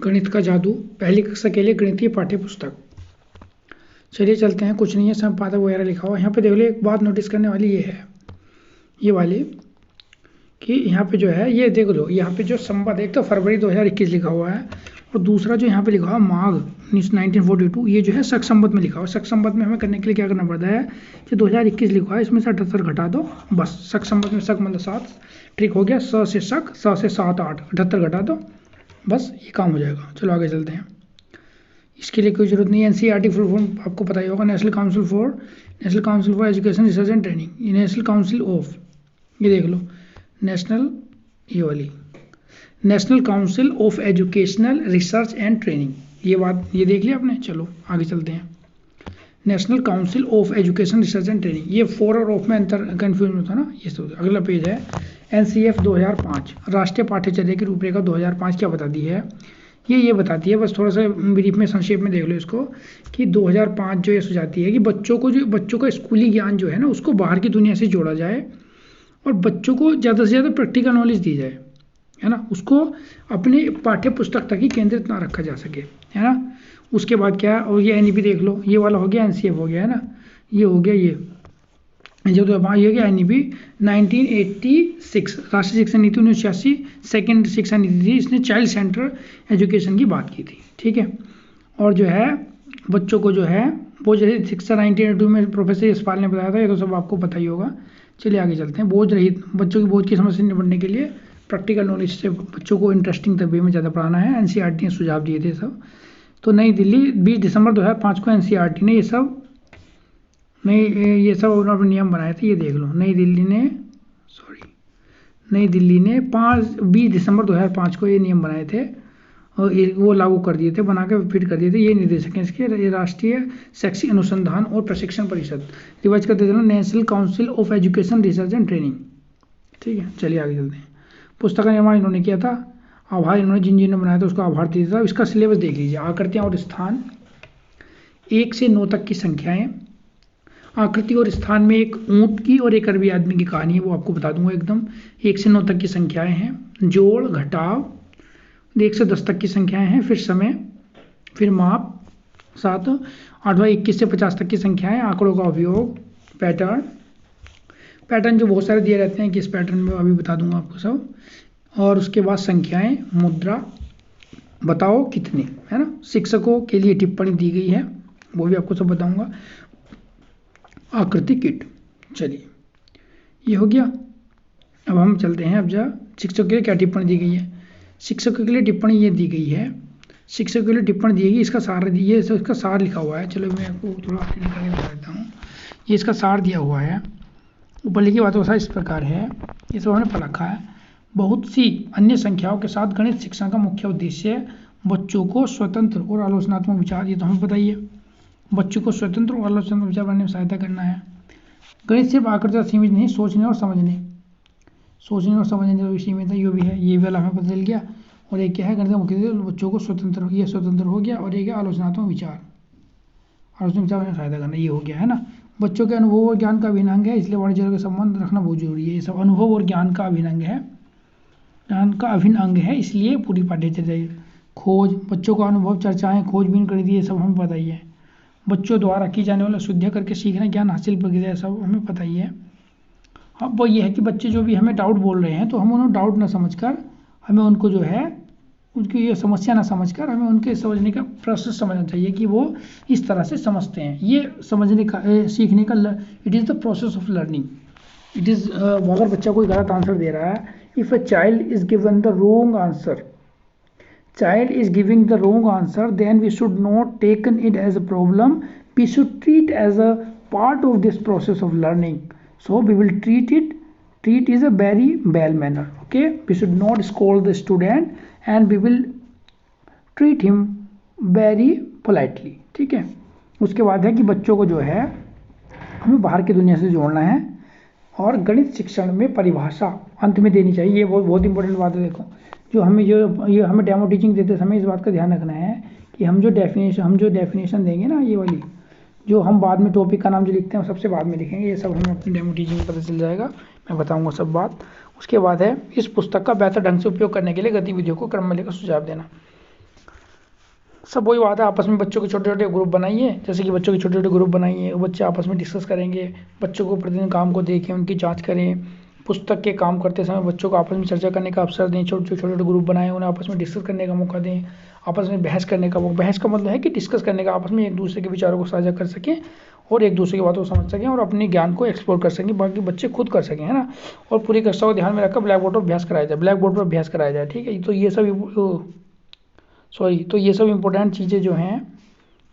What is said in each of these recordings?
गणित का जादू, पहली कक्षा के लिए गणितीय पाठ्य पुस्तक। चलिए चलते हैं, कुछ नहीं है, संपादक वगैरह लिखा हुआ। यहाँ पे देख लो, एक बात नोटिस करने वाली ये है, ये वाली, कि यहाँ पे जो है ये देख लो, यहाँ पे जो संवाद, एक तो फरवरी 2021 लिखा हुआ है और दूसरा जो यहाँ पे लिखा हुआ माघ 1942, ये जो है शक संवत में लिखा हुआ है। शक संवत में हमें करने के लिए क्या करना पड़ता है कि 2021 लिखा है, इसमें से 78 घटा दो, बस। शक संवत में शक मतलब 7, ट्रिक हो गया, स से शक, स से 7 8, 78 घटा दो, बस ये काम हो जाएगा। चलो आगे चलते हैं, इसके लिए कोई जरूरत नहीं है। एनसीईआरटी फुल फॉर्म आपको पता ही होगा, national council for education research and training, national council of, ये देख लो, नेशनल, ये वाली national council of educational research and training, ये बात ये देख लिया आपने। चलो आगे चलते हैं, national council of education research and training, ये 4 और ऑफ में अंतर कन्फ्यूजन होता है ना, ये सब। अगला पेज है एनसीएफ 2005, राष्ट्रीय पाठ्यचर्या की रूपरेखा 2005 क्या बताती है, ये बताती है, बस थोड़ा सा ब्रीफ में संक्षेप में देख लो इसको, कि 2005 जो ये सुझाती है कि बच्चों का स्कूली ज्ञान जो है ना, उसको बाहर की दुनिया से जोड़ा जाए और बच्चों को ज़्यादा से ज़्यादा प्रैक्टिकल नॉलेज दी जाए, है ना, उसको अपने पाठ्य पुस्तक तक ही केंद्रित ना रखा जा सके, है ना। उसके बाद क्या है, और ये एनईपी देख लो, ये वाला हो गया एनसीएफ हो गया, है ना, ये हो गया, ये जो तो ये हो गया एनईपी 1986, राष्ट्रीय शिक्षा नीति 1986, सेकेंड शिक्षा नीति थी, इसने चाइल्ड सेंटर एजुकेशन की बात की थी, ठीक है। और जो है बच्चों को जो है वो जैसे शिक्षा 1982 में प्रोफेसर यशपाल ने बताया था, ये तो सब आपको पता ही होगा। चलिए आगे चलते हैं, बोझ रहित, बच्चों की बोझ की समस्या से निपटने के लिए प्रैक्टिकल नॉलेज से बच्चों को इंटरेस्टिंग वे में ज़्यादा पढ़ाना है, एनसीईआरटी ने सुझाव दिए थे सब। तो नई दिल्ली 20 दिसंबर 2005 को एनसीईआरटी ने ये सब अपने नियम बनाए थे, ये देख लो, नई दिल्ली ने 20 दिसंबर 2005 को ये नियम बनाए थे और वो लागू कर दिए थे, बना के फिट कर दिए थे। ये निर्देशक हैं इसके, राष्ट्रीय शैक्षिक अनुसंधान और प्रशिक्षण परिषद, रिवाइज करते थे ना, national council of education research and training, ठीक है। चलिए आगे चलते हैं, पुस्तक का निर्माण इन्होंने किया था, आभार इन्होंने जिन बनाया था उसको आभार दिया था। इसका सिलेबस देख लीजिए, आकृतियाँ और स्थान, 1 से 9 तक की संख्याएं, आकृति और स्थान में एक ऊंट की और एक अरबी आदमी की कहानी है, वो आपको बता दूंगा एकदम। 1 से 9 तक की संख्याएं हैं, जोड़ घटाव, 1 से 10 तक की संख्याएं हैं, फिर समय, फिर माप, 7 8वां 21 से 50 तक की संख्याएं, आंकड़ों का उपयोग, पैटर्न जो बहुत सारे दिए रहते हैं कि इस पैटर्न में अभी बता दूंगा आपको सब। और उसके बाद संख्याएं, मुद्रा, बताओ कितने, है ना। शिक्षकों के लिए टिप्पणी दी गई है, वो भी आपको सब बताऊंगा। आकृति किट, चलिए ये हो गया। अब हम चलते हैं, अब शिक्षकों के लिए क्या टिप्पणी दी गई है। शिक्षकों के लिए टिप्पणी ये दी गई है, शिक्षकों के लिए टिप्पणी दी गई, इसका सार ये इसका सार लिखा हुआ है। चलो मैं आपको थोड़ा आगे लिखा के बता देता हूँ, ये इसका सार दिया हुआ है। ऊपर लिखी बात इस प्रकार है, ये सब हमने पढ़ रखा है। बहुत सी अन्य संख्याओं के साथ गणित शिक्षा का मुख्य उद्देश्य बच्चों को स्वतंत्र और आलोचनात्मक विचार, ये तो हमें बताइए, बच्चों को स्वतंत्र और आलोचनात्मक विचार बनने में सहायता करना है। गणित सिर्फ आकृति सीमित नहीं, सोचने और समझने जो विषय में था, ये भी है, ये वाला हमें पता चल गया। और एक क्या है, गणित का मुख्य बच्चों को स्वतंत्र हो गया, और एक है आलोचनात्मक विचार बनने में सहायता करना, ये हो गया, है ना। बच्चों के अनुभव और ज्ञान का अभिन्न अंग है, इसलिए वाणिज्य का संबंध रखना बहुत जरूरी है। ये सब अनुभव और ज्ञान का अभिन्न अंग है, इसलिए पूरी पाठ्यचर्या। खोज, बच्चों का अनुभव, चर्चाएं, खोजबीन गणित, ये सब हमें पता ही है। बच्चों द्वारा की जाने वाला शुद्ध करके सीखना, ज्ञान हासिल प्रक्रिया, सब हमें पता ही है। अब वो ये है कि बच्चे जो भी हमें डाउट बोल रहे हैं, तो हम उन्हें डाउट ना समझकर, हमें उनको जो है उनकी ये समस्या ना समझकर, हमें उनके समझने का प्रोसेस समझना चाहिए कि वो इस तरह से समझते हैं। ये समझने का, सीखने का, it is the process of learning. It is, अगर बच्चा कोई गलत आंसर दे रहा है, if a child is given the wrong answer, then we should not taken it as a problem. We should treat as a part of this process of learning. So we will treat is a very well manner. Okay, we should not scold the student and we will treat him very politely. ठीक है। उसके बाद है कि बच्चों को जो है हमें बाहर की दुनिया से जोड़ना है, और गणित शिक्षण में परिभाषा अंत में देनी चाहिए। ये बहुत इंपॉर्टेंट बात है। देखो, जो हमें डेमो टीचिंग देते समय इस बात का ध्यान रखना है कि हम जो डेफिनेशन देंगे ना, ये वाली जो हम बाद में टॉपिक का नाम जो लिखते हैं सबसे बाद में लिखेंगे, ये सब हमें अपनी डेमो टीचिंग में पता चल जाएगा, मैं बताऊंगा सब बात। उसके बाद है इस पुस्तक का बेहतर ढंग से उपयोग करने के लिए गतिविधियों को क्रम में लेकर सुझाव देना। सब वही बात है, आपस में बच्चों के छोटे छोटे ग्रुप बनाइए, जैसे कि बच्चों के छोटे छोटे ग्रुप बनाइए, बच्चे आपस में डिस्कस करेंगे, बच्चों को प्रतिदिन काम को देखें, उनकी जांच करें, पुस्तक के काम करते समय बच्चों को आपस में चर्चा करने का अवसर दें, छोटे छोटे ग्रुप बनाएं, उन्हें आपस में डिस्कस करने का मौका दें, आपस में बहस करने का मौका, बहस का मतलब है कि डिस्कस करने का, आपस में एक दूसरे के विचारों को साझा कर सकें और एक दूसरे की बातों को समझ सकें और अपने ज्ञान को एक्सप्लोर कर सकें, बाकी बच्चे खुद कर सकें, है ना। और पूरी कक्षा को ध्यान में रखकर ब्लैक बोर्ड पर अभ्यास कराया जाए, ब्लैक बोर्ड पर अभ्यास कराया जाए, ठीक है। तो ये सब इम्पोर्टेंट चीज़ें जो हैं,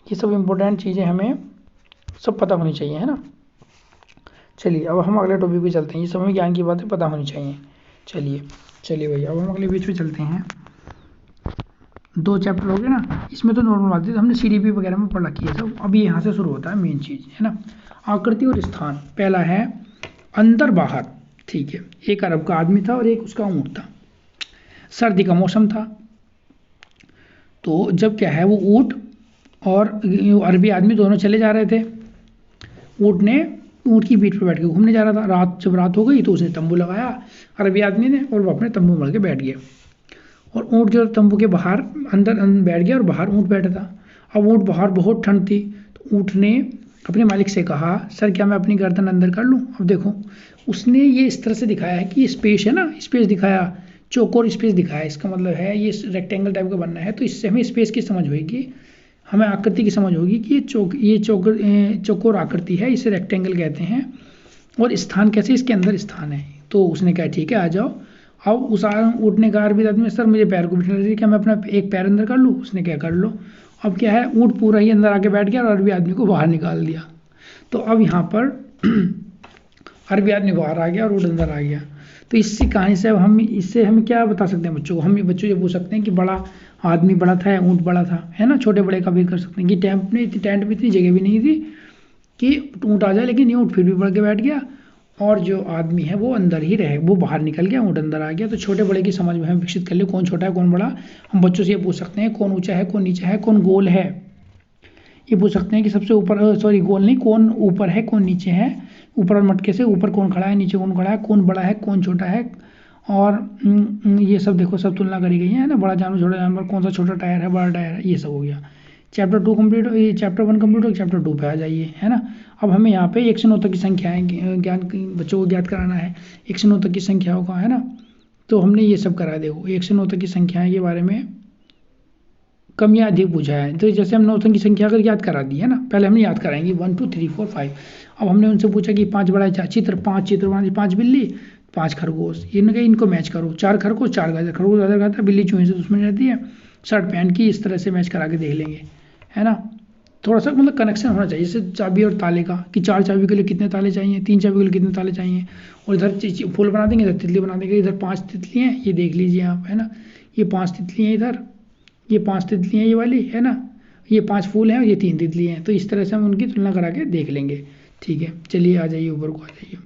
ये सब इम्पोर्टेंट चीज़ें हमें सब पता होनी चाहिए, है ना। चलिए अब हम अगले टॉपिक पे चलते हैं, ये सब हमें ज्ञान की बातें पता होनी चाहिए। चलिए भैया, अब हम अगले पेज पे चलते हैं। 2 चैप्टर हो गए ना, इसमें तो नॉर्मल बात है, हमने CDP वगैरह में पढ़ रखी है सब। अभी यहाँ से शुरू होता है मेन चीज़, है ना। आकृति और स्थान, पहला है अंदर बाहर, ठीक है। एक अरब का आदमी था और एक उसका ऊँट था। सर्दी का मौसम था, तो जब क्या है वो ऊँट और अरबी आदमी दोनों चले जा रहे थे। ऊँट की पीठ पर बैठ के घूमने जा रहा था। जब रात हो गई तो उसने तंबू लगाया अरबी आदमी ने, और वो अपने तंबू में के बैठ गया। और ऊँट जो तंबू के बाहर अंदर बैठ गया और बाहर ऊँट बैठा था। अब ऊँट बाहर बहुत ठंड थी, तो ऊँट ने अपने मालिक से कहा, सर क्या मैं अपनी गर्दन अंदर कर लूँ। अब देखो उसने ये इस तरह से दिखाया है कि स्पेस है ना, स्पेस दिखाया, चौकोर स्पेस दिखाया। इसका मतलब है ये रेक्टेंगल टाइप का बनना है, तो इससे हमें स्पेस की समझ होगी, हमें आकृति की समझ होगी कि ये चौकोर आकृति है, इसे रेक्टेंगल कहते हैं। और स्थान कैसे, इसके अंदर स्थान है। तो उसने कहा ठीक है आ जाओ। अब उस ऊँट ने कहा अरबी आदमी में, सर मुझे पैर को बिठा दीजिए, क्या मैं अपना एक पैर अंदर कर लूँ। उसने क्या कर लो। अब क्या है, ऊँट पूरा ही अंदर आके बैठ गया और अरबी आदमी को बाहर निकाल दिया। तो अब यहाँ पर अरबी आदमी बाहर आ गया और ऊँट अंदर आ गया। तो इसी कहानी से इससे हम क्या बता सकते हैं बच्चों को, हम बच्चों ये पूछ सकते हैं कि बड़ा आदमी बड़ा था या ऊँट बड़ा था, है ना। छोटे बड़े का भी कर सकते हैं कि टेंट में इतनी जगह भी नहीं थी कि ऊँट आ जाए, लेकिन ये ऊँट फिर भी बढ़ के बैठ गया और जो आदमी है वो अंदर ही रहे, वो बाहर निकल गया, ऊँट अंदर आ गया। तो छोटे बड़े की समझ में हम विकसित कर ले, कौन छोटा है कौन बड़ा। हम बच्चों से ये पूछ सकते हैं कौन ऊंचा है कौन नीचा है, कौन गोल है। ये पूछ सकते हैं कि सबसे ऊपर, सॉरी गोल नहीं, कौन ऊपर है कौन नीचे है, ऊपर और मटके से ऊपर कौन खड़ा है नीचे कौन खड़ा है, कौन बड़ा है कौन छोटा है। और ये सब देखो सब तुलना करी गई है ना, बड़ा जानवर छोटा जानवर, कौन सा छोटा टायर है बड़ा टायर है, ये सब हो गया। चैप्टर 2 कम्प्लीट, ये चैप्टर 1 कम्प्लीट हो, चैप्टर 2 पे आ जाइए, है ना। अब हमें यहाँ पे 1 से 9 तक की संख्याएं ज्ञान बच्चों को ज्ञात कराना है, 1 से 9 तक की संख्याओं का, है ना। तो हमने ये सब करा, देखो 1 से 9 तक की संख्याएं के बारे में कम या अधिक पूछा है। तो जैसे हम 9 तक की संख्या अगर याद करा दी है ना, पहले हमने याद कराएंगे 1 2 3 4 5। अब हमने उनसे पूछा कि 5 बड़ा चित्र, 5 चित्र बना, 5 बिल्ली 5 खरगोश, इनको मैच करो, 4 खरगोश 4 गाजर, खरगोश गाजर खाता है, बिल्ली चूहे से दुश्मनी रहती है, शर्ट पैंट की, इस तरह से मैच करा के देख लेंगे, है ना। थोड़ा सा मतलब कनेक्शन होना चाहिए, जैसे चाबी और ताले का, कि 4 चाबी के लिए कितने ताले चाहिए, 3 चाबी के लिए कितने ताले चाहिए। और इधर फूल बना देंगे, इधर तितली बना देंगे, इधर 5 तितली हैं, ये देख लीजिए आप, है ना। ये 5 तितली हैं इधर, ये 5 तितली हैं ये वाली, है ना। ये 5 फूल हैं और ये 3 तितली हैं। तो इस तरह से हम उनकी तुलना करा के देख लेंगे, ठीक है। चलिए आ जाइए ऊपर को आ जाइए।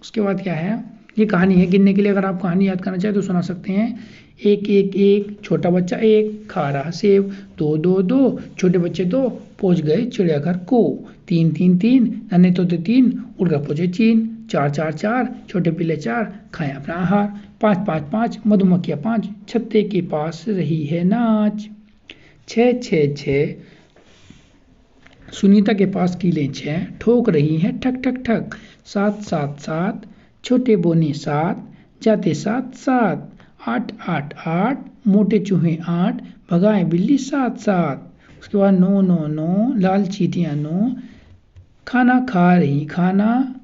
उसके बाद क्या है, ये कहानी है गिनने के लिए, अगर आप कहानी याद करना चाहें तो सुना सकते हैं। 1 1 1 छोटा बच्चा 1 खा रहा सेब, 2 2 2 छोटे बच्चे 2 पहुंच गए चिड़ियाघर को, 3 3 3 नन्हे तोते 3 उड़कर पहुंचे चीन, 4 4 4 छोटे पिल्ले 4 खाएं अपना आहार, 5 5 5 मधुमक्खियाँ 5 छत्ते के पास रही है नाच, 6 6 6 सुनीता के पास कीले 6 ठोक रही हैं ठक ठक ठक, 7 7 7 छोटे बोने 7 जाते 7 7, 8 8 8 मोटे चूहे 8 भगाए बिल्ली 7 7। उसके बाद 9 9 9 लाल चींटियाँ 9 खाना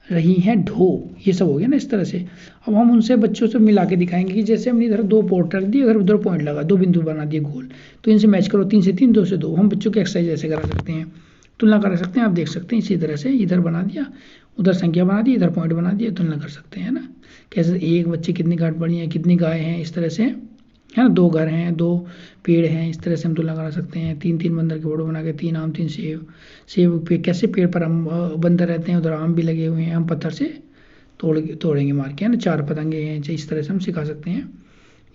रही हैं ढो। ये सब हो गया ना इस तरह से। अब हम उनसे बच्चों से मिला के दिखाएंगे कि जैसे हमने इधर 2 पॉइंट रख दिए, इधर उधर पॉइंट लगा, 2 बिंदु बना दिए गोल, तो इनसे मैच करो, 3 से 3 2 से 2। हम बच्चों की एक्सरसाइज ऐसे करा सकते हैं, तुलना करा सकते हैं। आप देख सकते हैं इसी तरह से, इधर बना दिया, उधर संख्या बना दी, इधर पॉइंट बना दिया, तुलना कर सकते हैं ना। कैसे एक बच्चे कितनी गांठ पड़ी है, कितनी गाय हैं, इस तरह से, है ना। 2 घर हैं, 2 पेड़ हैं, इस तरह से हम तुलना करा सकते हैं। 3 3 बंदर के फोटो बना के, 3 आम 3 सेब, सेब पे कैसे पेड़ पर हम बंदर रहते हैं, उधर आम भी लगे हुए हैं, हम पत्थर से तोड़ेंगे मार के, है ना। 4 पतंगे हैं, इस तरह से हम सिखा सकते हैं।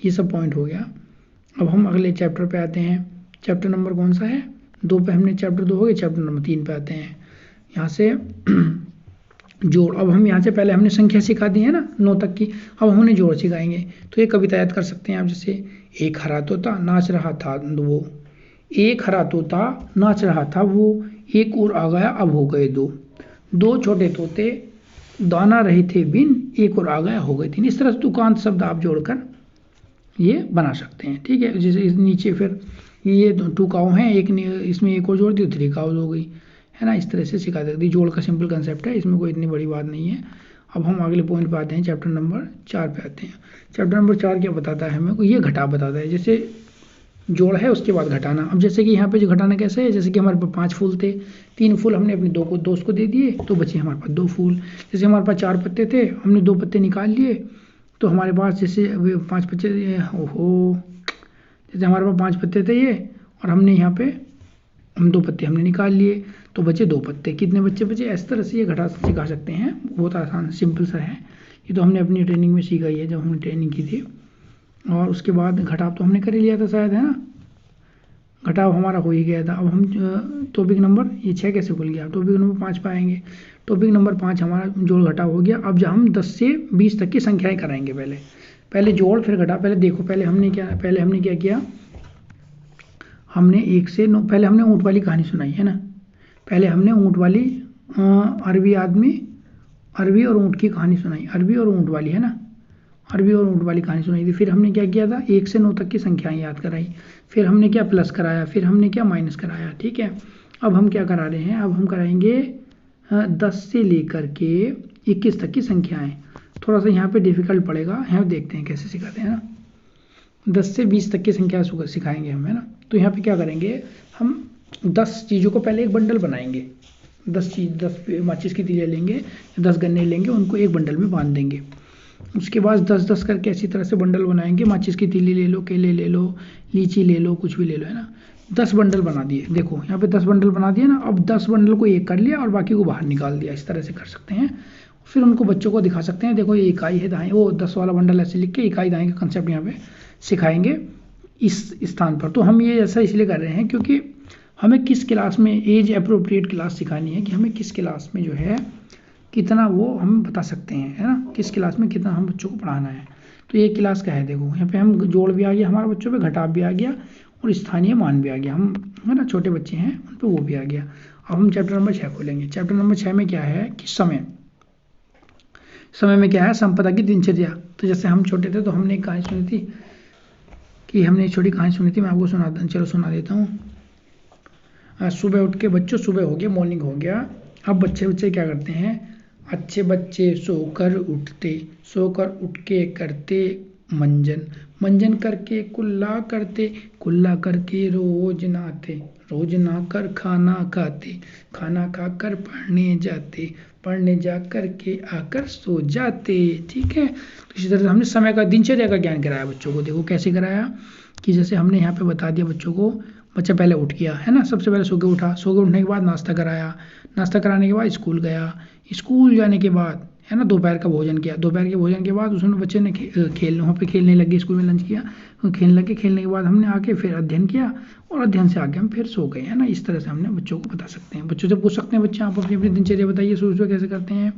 ये सब पॉइंट हो गया। अब हम अगले चैप्टर पे आते हैं। चैप्टर नंबर कौन सा है, 2 पे हमने, चैप्टर 2 हो गया, चैप्टर नंबर 3 पे आते हैं। यहाँ से जोड़, अब हम यहाँ से पहले हमने संख्या सिखा दी है ना 9 तक की, अब हम उन्हें जोड़ सिखाएंगे। तो ये कविता याद कर सकते हैं आप, जैसे एक हरा तोता नाच रहा था वो, एक हरा तोता नाच रहा था वो, एक और आ गया अब हो गए दो। दो छोटे तोते दाना रहे थे बिन, एक और आ गया हो गए तीन। इस तरह से तुकांत शब्द आप जोड़कर ये बना सकते हैं। ठीक है, जैसे नीचे फिर ये 2 काऊ हैं, एक ने इसमें एक और जोड़ दी 3 काऊ हो गई, है ना। इस तरह से सिखा सकते हैं। जोड़ का सिंपल कंसेप्ट है, इसमें कोई इतनी बड़ी बात नहीं है। अब हम अगले पॉइंट पे आते हैं, चैप्टर नंबर 4 पे आते हैं। चैप्टर नंबर 4 क्या बताता है हमें को, ये घटाव बताता है। जैसे जोड़ है उसके बाद घटाना। अब जैसे कि यहाँ पे जो घटाना कैसे है, जैसे कि हमारे पास 5 फूल थे, 3 फूल हमने अपने दोस्त को दे दिए तो बचे हमारे पास 2 फूल। जैसे हमारे पास 4 पत्ते थे, हमने 2 पत्ते निकाल लिए तो हमारे पास जैसे 5 पत्ते, ओहो, जैसे हमारे पास 5 पत्ते थे ये, और हमने यहाँ पे 2 पत्ते हमने निकाल लिए तो बचे 2 पत्ते। कितने बच्चे बचे, इस तरह से ये घटा सिखा सकते हैं। बहुत आसान सिंपल सा है, ये तो हमने अपनी ट्रेनिंग में सीखा ही है जब हमने ट्रेनिंग की थी। और उसके बाद घटाव तो हमने कर ही लिया था शायद, है ना। घटाव हमारा हो ही गया था। अब हम टॉपिक नंबर ये 6 कैसे खुल गया, टॉपिक नंबर 5 पे आएंगे। टॉपिक नंबर 5 हमारा जोड़ घटाव हो गया। अब जब हम 10 से 20 तक की संख्याएं कराएंगे, पहले जोड़ फिर घटाव। पहले देखो, पहले हमने क्या किया, हमने 1 से 9, पहले हमने ऊँट वाली कहानी सुनाई है ना। पहले हमने ऊँट वाली अरबी और ऊँट की कहानी सुनाई, अरबी और ऊँट वाली, है ना, अरबी और ऊँट वाली कहानी सुनाई थी। फिर हमने क्या किया था, 1 से 9 तक की संख्याएं याद कराई। फिर हमने क्या प्लस कराया, फिर हमने क्या माइनस कराया। ठीक है, अब हम क्या करा रहे हैं, अब हम कराएंगे 10 से लेकर के 21 तक की संख्याएं। थोड़ा सा यहाँ पे डिफिकल्ट पड़ेगा, यहाँ देखते हैं कैसे सिखाते हैं ना। 10 से 20 तक की संख्या सिखाएंगे हम, है ना। तो यहाँ पे क्या करेंगे, हम 10 चीज़ों को पहले एक बंडल बनाएंगे। 10 माचिस की तीलियाँ लेंगे, 10 गन्ने लेंगे, उनको एक बंडल में बांध देंगे। उसके बाद 10-10 करके ऐसी तरह से बंडल बनाएंगे। माचिस की तीली ले लो, केले ले लो, लीची ले लो, कुछ भी ले लो, है ना। 10 बंडल बना दिए, देखो यहाँ पे 10 बंडल बना दिए ना। अब 10 बंडल को एक कर लिया और बाकी को बाहर निकाल दिया। इस तरह से कर सकते हैं। फिर उनको बच्चों को दिखा सकते हैं, देखो ये इकाई है दाएं, वो 10 वाला बंडल ऐसे लिख के इकाई दाएं का कंसेप्ट यहाँ पे सिखाएंगे इस स्थान पर। तो हम ये ऐसा इसलिए कर रहे हैं क्योंकि हमें किस क्लास में एज अप्रोप्रिएट क्लास सिखानी है, कि हमें किस क्लास में जो है कितना वो हम बता सकते हैं, है ना, किस क्लास में कितना हम बच्चों को पढ़ाना है। तो ये क्लास का है, देखो यहाँ पे हम जोड़ भी आ गया हमारे बच्चों पे, घटाव भी आ गया और स्थानीय मान भी आ गया। हम, है ना, छोटे बच्चे हैं उन पे वो भी आ गया। अब हम चैप्टर नंबर 6 खोलेंगे। चैप्टर नंबर 6 में क्या है कि समय में क्या है, संपदा की दिनचर्या। तो जैसे हम छोटे थे तो हमने एक कहानी सुनी थी, कि हमने एक छोटी कहानी सुनी थी, मैं आपको सुना देता हूँ। सुबह उठ के बच्चों, सुबह हो गया, मॉर्निंग हो गया। अब बच्चे क्या करते हैं, अच्छे बच्चे सोकर उठ के करते मंजन करके कुल्ला करके रोज नहाकर खाना खाकर पढ़ने जाकर के आकर सो जाते। ठीक है, तो इसी तरह से हमने समय का, दिनचर्या का ज्ञान कराया बच्चों को। देखो कैसे कराया, कि जैसे हमने यहाँ पे बता दिया बच्चों को, बच्चा पहले उठ गया, है ना, सबसे पहले सो के उठने के बाद नाश्ता कराया, नाश्ता कराने के बाद स्कूल गया, स्कूल जाने के बाद, है ना, दोपहर का भोजन किया, दोपहर के भोजन के बाद उसमें बच्चे ने वहाँ पे खेलने लग गए, स्कूल में लंच किया, खेलने के बाद हमने आके फिर अध्ययन किया, और अध्ययन से आके हम फिर सो गए, है ना। इस तरह से हमने बच्चों को बता सकते हैं। बच्चों से पूछ सकते हैं, बच्चे आप अपनी दिनचर्या बताइए, सुबह कैसे करते हैं,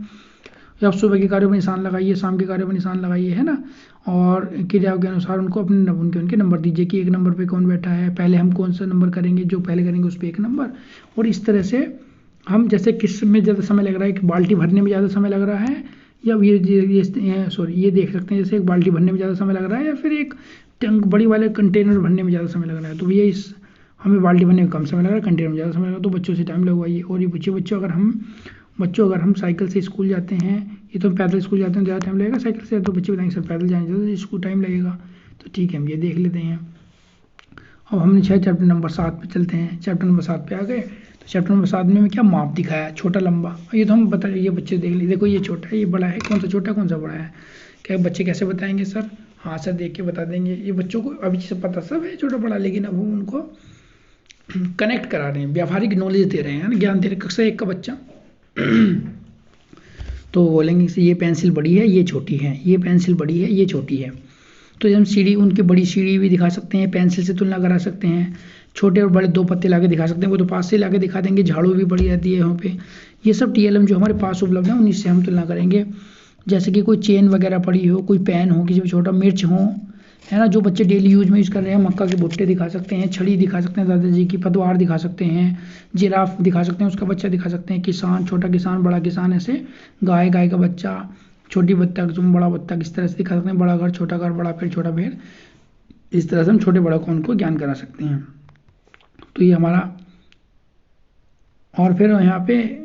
या आप सुबह के कार्यों पर निशान लगाइए, शाम के कार्यों पर निशान लगाइए, है ना। और क्रियाओं के अनुसार उनको उनके नंबर दीजिए, कि 1 नंबर पे कौन बैठा है, पहले हम कौन सा नंबर करेंगे, जो पहले करेंगे उस पर 1 नंबर। और इस तरह से हम, जैसे किस में ज़्यादा समय लग रहा है, कि बाल्टी भरने में ज़्यादा समय लग रहा है, या ये देख सकते हैं, जैसे एक बाल्टी भरने में ज़्यादा समय लग रहा है, या फिर एक टैंक बड़ी वाले कंटेनर भरने में ज़्यादा समय लग रहा है। तो भैया हमें बाल्टी भरने में कम समय लग रहा है, कंटेनर में ज़्यादा समय लग रहा है, तो बच्चों से टाइम लगवाइए। और ये पूछिए बच्चों अगर हम साइकिल से स्कूल जाते हैं, ये तो पैदल स्कूल जाते हैं, ज़्यादा टाइम लगेगा साइकिल से, तो बच्चे बताएंगे सर पैदल जाएंगे तो स्कूल टाइम लगेगा। तो ठीक है, हम ये देख लेते हैं। अब हमने चैप्टर नंबर 7 पे चलते हैं। चैप्टर नंबर 7 पे आ गए। तो चैप्टर नंबर 7 में क्या माप दिखाया, छोटा लंबा। ये तो हम बता, ये बच्चे देख लीजिए, देखो ये छोटा है, ये बड़ा है, कौन सा छोटा कौन सा बड़ा है। क्या बच्चे कैसे बताएंगे सर, हाँ सर देख के बता देंगे। ये बच्चों को अभी से पता सब है छोटा बड़ा, लेकिन अब हम उनको कनेक्ट करा रहे हैं, व्यावहारिक नॉलेज दे रहे हैं, ज्ञान दे रहे हैं। कक्षा 1 का बच्चा तो बोलेंगे कि ये पेंसिल बड़ी है, ये छोटी है, ये पेंसिल बड़ी है, ये छोटी है। तो हम सीढ़ी, उनकी बड़ी सीढ़ी भी दिखा सकते हैं, पेंसिल से तुलना करा सकते हैं, छोटे और बड़े 2 पत्ते लाके दिखा सकते हैं, वो तो पास से लाके दिखा देंगे। झाड़ू भी बड़ी रहती है वहाँ पे। ये सब TLM जो हमारे पास उपलब्ध है उन्हीं से हम तुलना करेंगे। जैसे कि कोई चेन वगैरह पड़ी हो, कोई पेन हो, किसी में छोटा मिर्च हो, है ना, जो बच्चे डेली यूज में यूज़ कर रहे हैं, मक्का के भुट्टे दिखा सकते हैं, छड़ी दिखा सकते हैं दादाजी की, पतवार दिखा सकते हैं, जिराफ दिखा सकते हैं, उसका बच्चा दिखा सकते हैं, किसान, छोटा किसान, बड़ा किसान, ऐसे गाय, गाय का बच्चा, छोटी बत्तख, तुम बड़ा बत्तख, इस तरह से दिखा सकते हैं, बड़ा घर, छोटा घर, बड़ा पेड़, छोटा पेड़, इस तरह से हम छोटे बड़ा को उनको ज्ञान करा सकते हैं। तो ये हमारा, और फिर यहाँ पे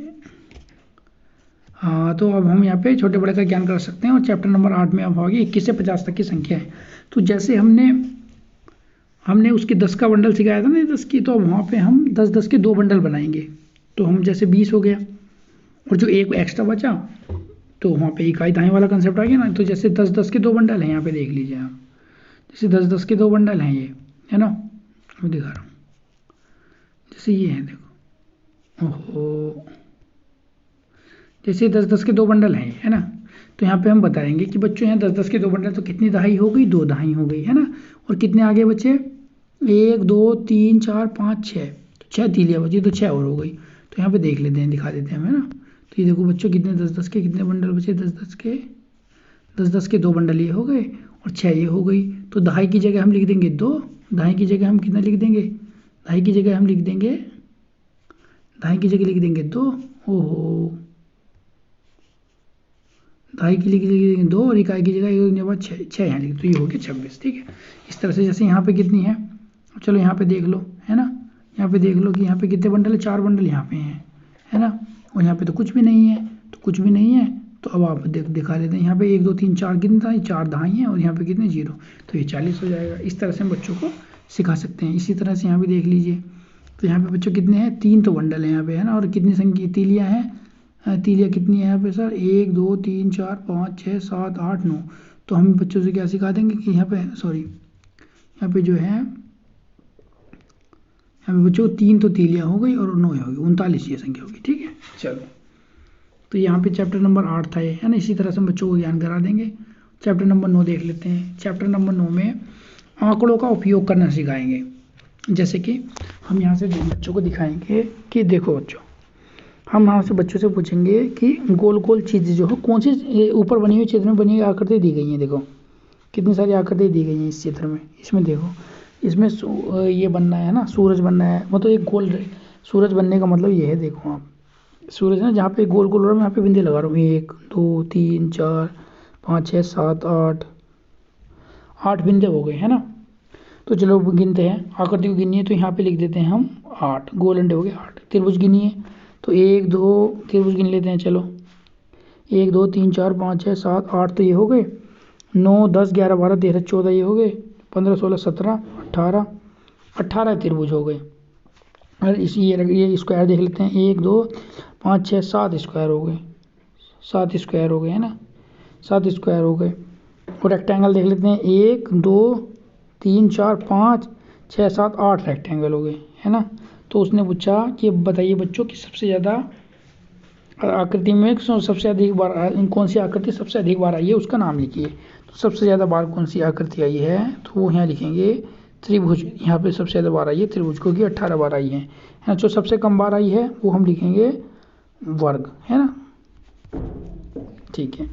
हाँ, तो अब हम यहाँ पे छोटे बड़े का ज्ञान कर सकते हैं। और चैप्टर नंबर 8 में अब होगी 21 से 50 तक की संख्या है। तो जैसे हमने उसकी 10 का बंडल सिखाया था ना, 10 की, तो अब वहाँ पे हम 10-10 के 2 बंडल बनाएंगे। तो हम जैसे 20 हो गया और जो एक एक्स्ट्रा बचा तो वहाँ पे इकाई दहाई वाला कंसेप्ट आ गया ना। तो जैसे 10-10 के 2 बंडल हैं, यहाँ पे देख लीजिए आप, जैसे 10-10 के 2 बंडल हैं ये, है ना, मैं दिखा रहा हूँ, जैसे ये है, देखो, ओहो, जैसे 10-10 के 2 बंडल हैं, है ना। तो यहाँ पे हम बताएंगे कि बच्चों यहाँ 10-10 के 2 बंडल, तो कितनी दहाई हो गई, 2 दहाई हो गई, है ना। और कितने आगे बचे, 1 2 3 4 5 6, तो 6 तीलियाँ बची, तो 6 और हो गई। तो यहाँ पे देख लेते हैं, दिखा देते हैं, है ना। तो ये देखो बच्चों, कितने 10-10 के कितने बंडल बचे, 10-10 के 2 बंडल ये हो गए और 6 ये हो गई। तो दहाई की जगह हम लिख देंगे 2, दहाई की जगह हम कितना लिख देंगे, दहाई की जगह हम लिख देंगे, दहाई की जगह लिख देंगे 2, ओहो, दहाई की लिख देंगे 2 और इकाई की जगह 6 यहाँ लिख, तो ये हो गया 26, ठीक है। इस तरह से जैसे यहाँ पे कितनी है, चलो यहाँ पे देख लो, है ना, यहाँ पे देख लो कि यहाँ पे कितने बंडल है, 4 बंडल यहाँ पे हैं, है ना। और यहाँ पे तो कुछ भी नहीं है, तो कुछ भी नहीं है, तो अब आप दिखा लेते हैं, यहाँ पे 1 2 3 4 कितनी दहाई, 4 दहाई हैं, और यहाँ पे कितने 0, तो ये 40 हो जाएगा। इस तरह से हम बच्चों को सिखा सकते हैं। इसी तरह से यहाँ पे देख लीजिए, तो यहाँ पे बच्चों कितने हैं, 3 तो बंडल है यहाँ पे, है ना। और कितनी संख्या तीलियाँ हैं, तीलियाँ कितनी है यहाँ पे सर, 1 2 3 4 5 6 7 8 9। तो हम बच्चों से क्या सिखा देंगे कि यहाँ पे, सॉरी, यहाँ पे जो है, यहाँ पे बच्चों 3 तो तीलियाँ हो गई और 9 होगी, 39 ये संख्या होगी, ठीक है। चलो, तो यहाँ पे चैप्टर नंबर 8 था ये, है ना। इसी तरह से हम बच्चों को ज्ञान करा देंगे। चैप्टर नंबर 9 देख लेते हैं। चैप्टर नंबर 9 में आंकड़ों का उपयोग करना सिखाएंगे। जैसे कि हम यहाँ से बच्चों को दिखाएंगे कि देखो बच्चों, हम यहाँ से बच्चों से पूछेंगे कि गोल गोल चीज़ जो है कौन सी ऊपर बनी हुई चित्र में बनी हुई आकृति दी गई है। देखो कितनी सारी आकृति दी गई हैं इस चित्र में। इसमें देखो, इसमें ये बनना है ना, सूरज बनना है, मतलब एक गोल सूरज बनने का मतलब ये है, देखो आप, सूरज ना जहाँ पे गोल गोल हो रहा है, मैं यहाँ पे बिंदे लगा रहा हूँ, 1 2 3 4 5 6 7 8 बिंदे हो गए, है ना। तो चलो गिनते हैं, आकृति को गिनिए, तो यहाँ पे लिख देते हैं हम 8, गोल अंडे हो गए 8। त्रिभुज गिनिए, तो 1 2 त्रिभुज गिन लेते हैं, चलो 1 2 3 4 5 6 7 8, तो ये हो गए 9 10 11 12 13 14, ये हो गए 15 16 17 18 त्रिभुज हो गए। और इसी ये स्क्वायर देख लेते हैं, 1 2 5 6 7 स्क्वायर हो गए, 7 स्क्वायर हो गए, है ना, 7 स्क्वायर हो गए। और रेक्टेंगल देख लेते हैं, 1 2 3 4 5 6 7 8 रेक्टेंगल हो गए, है ना। तो उसने पूछा कि बताइए बच्चों कि सबसे ज़्यादा आकृति में सबसे अधिक बार कौन सी आकृति सबसे अधिक बार आई है, उसका नाम लिखिए। तो सबसे ज़्यादा बार कौन सी आकृति आई है, तो वो यहाँ लिखेंगे त्रिभुज। यहाँ पे सबसे ज़्यादा बार आई है त्रिभुज, क्योंकि 18 बार आई है। जो सबसे कम बार आई है वो हम लिखेंगे वर्ग, है ना, ठीक है।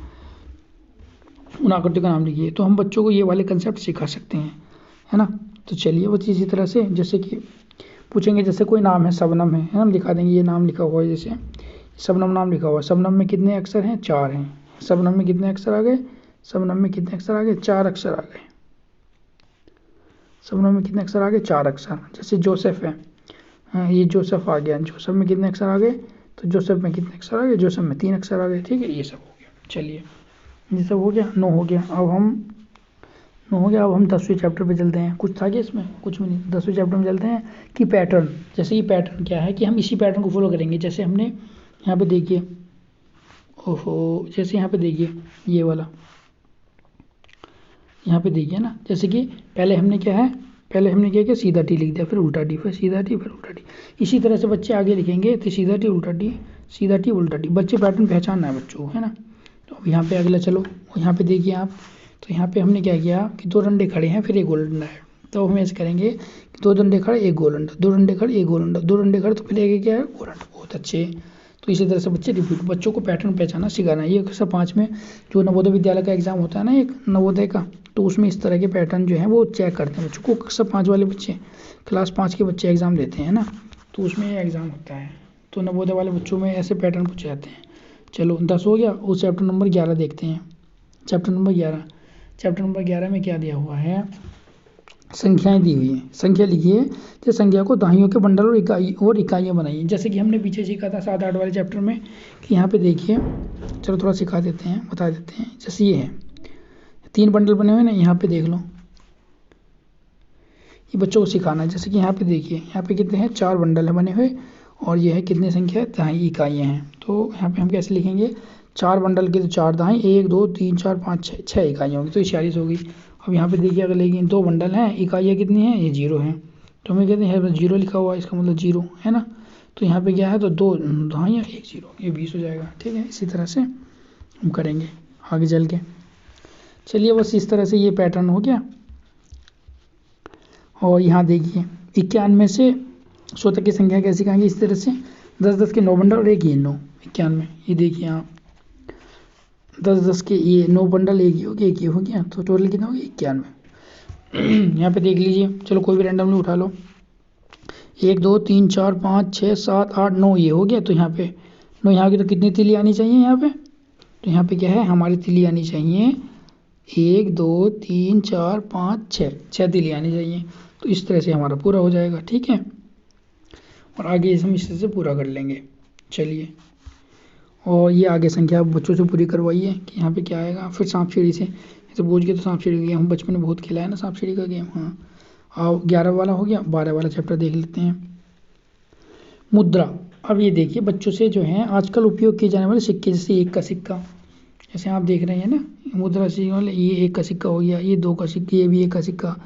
उन आकृति का नाम लिखिए। तो हम बच्चों को ये वाले कंसेप्ट सिखा सकते हैं, है ना। तो चलिए वो इसी तरह से, जैसे कि पूछेंगे, जैसे कोई नाम है, शबनम है, हम दिखा देंगे, ये नाम लिखा हुआ है, जैसे शबनम नाम लिखा हुआ है। शबनम में कितने अक्षर हैं, 4 हैं। शबनम में कितने अक्षर आ गए, शबनम में कितने अक्षर आ गए, 4 अक्षर आ गए। शबनम में कितने अक्षर आ गए, 4 अक्षर। जैसे जोसेफ है, ये जोसेफ आ गया, जोसेफ में कितने अक्षर आ गए, तो जोसेफ में कितने अक्षर आ गए, जोसेफ में 3 अक्षर आ गए, ठीक है। ये सब हो गया। चलिए ये सब हो गया, 9 हो गया। अब हम 10वें चैप्टर पे चलते हैं। कुछ था क्या इसमें, कुछ भी नहीं। 10वें चैप्टर में चलते हैं कि पैटर्न। जैसे ये पैटर्न क्या है कि हम इसी पैटर्न को फॉलो करेंगे। जैसे हमने यहाँ पे देखिए, ओहो, जैसे यहाँ पे देखिए ये वाला, यहाँ पे देखिए ना, जैसे कि पहले हमने क्या सीधा टी लिख दिया, फिर उल्टा टी, फिर सीधा टी, फिर उल्टा टी। इसी तरह से बच्चे आगे लिखेंगे, तो सीधा टी उल्टा टी, सीधा टी उल्टा टी। बच्चे पैटर्न पहचानना है बच्चों को, है ना। तो अब यहाँ पे अगला चलो, यहाँ पे देखिए आप, तो यहाँ पे हमने क्या किया कि 2 डंडे खड़े हैं, फिर एक गोल डंडा है। तो हम ऐसे करेंगे कि 2 डंडे खड़े, एक गोल डंडा, 2 डंडे खड़े, एक गोल डंडा, 2 डंडे खड़े, तो फिर एक क्या है, गोल डंडा। बहुत अच्छे। तो इसी तरह से बच्चे रिपीट, बच्चों को पैटर्न पहचानना सिखाना। ये कक्षा 5 में जो नवोदय विद्यालय का एग्जाम होता है ना, एक नवोदय का, तो उसमें इस तरह के पैटर्न जो हैं वो चेक करते हैं बच्चों को। कक्षा 5 वाले बच्चे, क्लास 5 के बच्चे एग्ज़ाम देते हैं ना, तो उसमें ये एग्ज़ाम होता है। तो नवोदय वाले बच्चों में ऐसे पैटर्न पूछे जाते हैं। चलो 10 हो गया। उस चैप्टर नंबर 11 देखते हैं। चैप्टर नंबर 11 में क्या दिया हुआ है, संख्याएं दी हुई हैं। संख्या लिखिए, तो संख्या को दहाइयों के बंडल और इकाइयाँ बनाइए। जैसे कि हमने पीछे सीखा था 7-8 वाले चैप्टर में कि यहाँ पे देखिए, चलो थोड़ा सिखा देते हैं, बता देते हैं। जैसे ये है 3 बंडल बने हुए ना, यहाँ पे देख लो, ये बच्चों को सिखाना है। जैसे कि यहाँ पे देखिए, यहाँ पे कितने हैं, 4 बंडल है बने हुए, और ये है कितनी संख्या है, दहाई इकाइयाँ हैं। तो यहाँ पे हम कैसे लिखेंगे, 4 बंडल के तो 4 दहाई, 1 2 3 4 5 6 इकाइयाँ होगी, तो 46 होगी। अब यहाँ पे देखिए, अगर लेकिन 2 बंडल हैं, इकाइयाँ कितनी हैं, ये 0 हैं, तो हमें कहते हैं 0 लिखा हुआ है, इसका मतलब 0 है ना। तो यहाँ पे क्या है, तो 2 दहाइयाँ 1 0, ये 20 हो जाएगा। ठीक है, इसी तरह से हम करेंगे आगे चल के। चलिए, बस इस तरह से ये पैटर्न हो गया। और यहाँ देखिए 91 से 100 तक की संख्या कैसे कहेंगे, इस तरह से 10-10 के 9 बंडल और एक ये 9, 91। ये देखिए आप 10-10 के ये 9 बंडल, एक ही हो गया, एक ही हो गया, तो टोटल कितना हो गया, 91। यहाँ पे देख लीजिए, चलो कोई भी रैंडमली उठा लो, 1 2 3 4 5 6 7 8 9, ये हो गया। तो यहाँ पे 9, यहाँ की तो कितनी तिली आनी चाहिए यहाँ पे, तो यहाँ पे क्या है, हमारी तिली आनी चाहिए 1 2 3 4 5 6 तिली आनी चाहिए। तो इस तरह से हमारा पूरा हो जाएगा। ठीक है, और आगे हम इस तरह से पूरा कर लेंगे। चलिए, और ये आगे संख्या बच्चों से पूरी करवाइए कि यहाँ पे क्या आएगा। फिर सांप सीढ़ी से, तो पूछ के, तो सांप सीढ़ी गेम हम बचपन में बहुत खेला है ना, सांप सीढ़ी का गेम। हाँ, आओ 11 वाला हो गया, 12 वाला चैप्टर देख लेते हैं, मुद्रा। अब ये देखिए, बच्चों से जो है आजकल उपयोग किए जाने वाले सिक्के, जैसे 1 का सिक्का, जैसे आप देख रहे हैं ना, मुद्रा से वाले, ये 1 का सिक्का हो गया, ये 2 का सिक्का, ये भी 1 का सिक्का,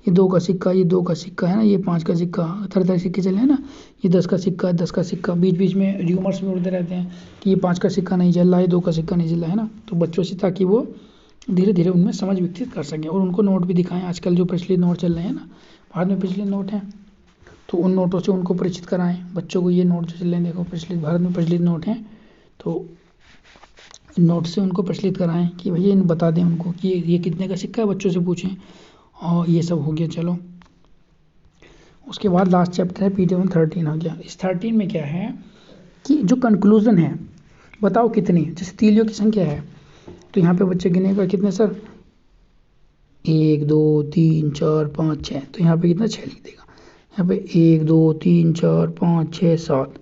ये 2 का सिक्का, ये 2 का सिक्का है ना, ये 5 का सिक्का, तरह सिक्के चले हैं ना, ये 10 का सिक्का, 10 का सिक्का। बीच बीच में र्यूमर्स भी उड़ते रहते हैं कि ये 5 का सिक्का नहीं चल रहा है, 2 का सिक्का नहीं चल रहा है ना। तो बच्चों से, ताकि वो धीरे धीरे उनमें समझ विकसित कर सकें, और उनको नोट भी दिखाएं। आजकल जो प्रचलित नोट चल रहे हैं ना, भारत में प्रचलित नोट हैं, तो उन नोटों से उनको परिचित कराएं बच्चों को। ये नोट जो चल रहे हैं, देखो प्रचलित, भारत में प्रचलित नोट हैं, तो नोट से उनको प्रचलित कराएं कि भैया इन बता दें उनको कि ये कितने का सिक्का है, बच्चों से पूछें। और ये सब हो गया। चलो, उसके बाद लास्ट चैप्टर है PT1 13 हो गया। इस 13 में क्या है कि जो कंक्लूजन है, बताओ कितनी, जैसे तीलियों की संख्या है, तो यहाँ पे बच्चे गिनेगा कितने सर, 1 2 3 4 5 6, तो यहाँ पे कितना 6 लिख देगा। यहाँ पे 1 2 3 4 5 6 7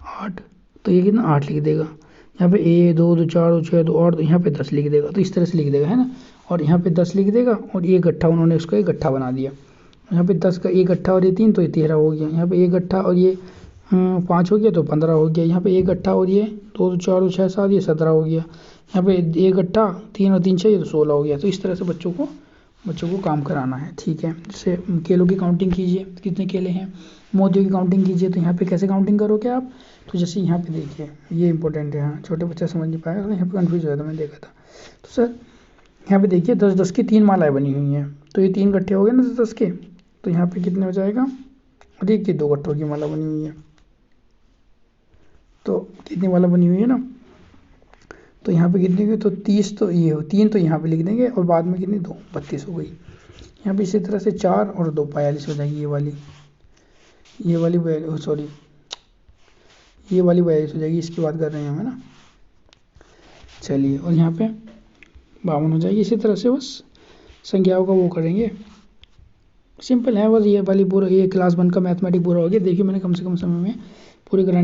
8, तो ये कितना 8 लिख देगा। यहाँ पे 1 2 2 4 2 6 2 8, तो यहाँ पे 10 लिख देगा। तो इस तरह से लिख देगा, है ना। और यहाँ पे 10 लिख देगा, और ये गट्ठा, उन्होंने उसका एक गट्ठा बना दिया। यहाँ पे 10 का एक गट्ठा और ये 3, तो ये 13 हो गया। यहाँ पे एक गट्ठा और ये 5 हो गया, तो 15 हो गया। यहाँ पे एक गट्ठा और ये 2 2 4 2 6 7, ये 17 हो गया। यहाँ पे एक गट्ठा 3 और 3 6, ये तो 16 हो गया। तो इस तरह से बच्चों को काम कराना है। ठीक है, जैसे केलों की काउंटिंग कीजिए, कितने केले हैं, मोतियों की काउंटिंग कीजिए, तो यहाँ पे कैसे काउंटिंग करोगे आप, तो जैसे यहाँ पे देखिए, ये इंपॉर्टेंट है। हाँ, छोटे बच्चा समझ नहीं पाएगा, तो यहाँ पे कन्फ्यूज हो जाता, मैंने देखा था। तो सर यहाँ पे देखिए 10-10 की 3 मालाएं बनी हुई हैं, तो ये 3 गट्ठे हो गए ना 10-10 के, तो यहाँ पे कितने हो जाएगा, और ये 2 गट्ठों की माला बनी हुई है, तो कितनी माला बनी हुई है ना, तो यहाँ पे कितनी हुई, तो 30, तो ये हो 3, तो यहाँ पे लिख देंगे, और बाद में कितनी 2 32 हो गई। यहाँ पे इसी तरह से 4 और 2 42 हो जाएगी। ये वाली 42 हो जाएगी, इसकी बात कर रहे हैं हम, है ना। चलिए, और यहाँ पे 52 हो जाएगी। इसी तरह से बस संख्याओं का वो करेंगे, सिंपल है बस। ये वाली पूरा, ये क्लास 1 का मैथमेटिक पूरा हो गया। देखिए, मैंने कम से कम समय में पूरी कराने